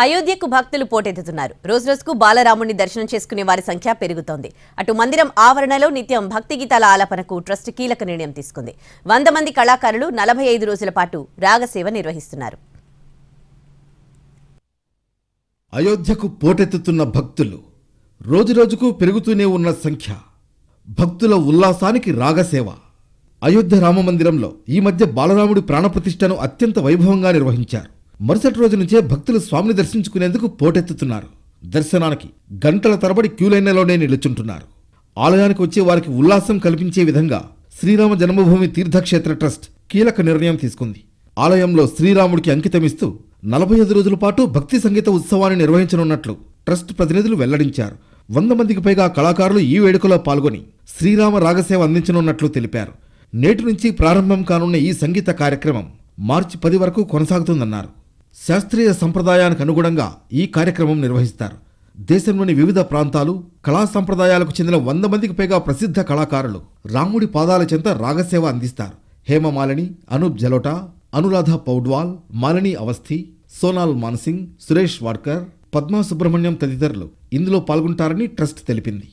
అయోధ్యకు భక్తులు పోటెత్తుతున్నారు. రోజురోజుకు బాలరాముని దర్శనం చేసుకునే వారి సంఖ్య పెరుగుతోంది. అటు మందిరం ఆవరణలో నిత్యం భక్తి గీతాల ఆలాపనకు ట్రస్ట్ కీలక నిర్ణయం తీసుకుంది. 100 మంది కళాకారులు 45 రోజుల పాటు రాగసేవ నిర్వహిస్తున్నారు. అయోధ్యకు పోటెత్తుతున్న భక్తులు రోజురోజుకు పెరుగుతూనే ఉన్న సంఖ్య. భక్తుల ఉల్లాసానికి రాగసేవ. అయోధ్య రామమందిరంలో ఈ మధ్య బాలరాముడి ప్రాణప్రతిష్ఠను అత్యంత వైభవంగా నిర్వహించారు. మరుసటి రోజు నుంచే భక్తులు స్వామిని దర్శించుకునేందుకు పోటెత్తుతున్నారు. దర్శనానికి గంటల తరబడి క్యూలైన్లలోనే నిలుచుంటున్నారు. ఆలయానికి వచ్చే వారికి ఉల్లాసం కల్పించే విధంగా శ్రీరామ జన్మభూమి తీర్థక్షేత్ర ట్రస్ట్ కీలక నిర్ణయం తీసుకుంది. ఆలయంలో శ్రీరాముడికి అంకితమిస్తూ 45 రోజుల పాటు భక్తి సంగీత ఉత్సవాన్ని నిర్వహించనున్నట్లు ట్రస్ట్ ప్రతినిధులు వెల్లడించారు. 100 మందికి పైగా కళాకారులు ఈ వేడుకలో పాల్గొని శ్రీరామ రాగసేవ అందించనున్నట్లు తెలిపారు. నేటి నుంచి ప్రారంభం కానున్న ఈ సంగీత కార్యక్రమం మార్చి 10 వరకు కొనసాగుతుందన్నారు. శాస్త్రీయ సంప్రదాయానికి అనుగుణంగా ఈ కార్యక్రమం నిర్వహిస్తారు. దేశంలోని వివిధ ప్రాంతాలు, కళా సంప్రదాయాలకు చెందిన 100 మందికి పైగా ప్రసిద్ధ కళాకారులు రాముడి పాదాల చెంత రాగసేవ అందిస్తారు. హేమమాలిని, అనూప్ జలోటా, అనురాధ పౌడ్వాల్, మాలిని అవస్థి, సోనాల్ మాన్సింగ్, సురేష్ వాడ్కర్, పద్మా సుబ్రహ్మణ్యం తదితరులు ఇందులో పాల్గొంటారని ట్రస్ట్ తెలిపింది.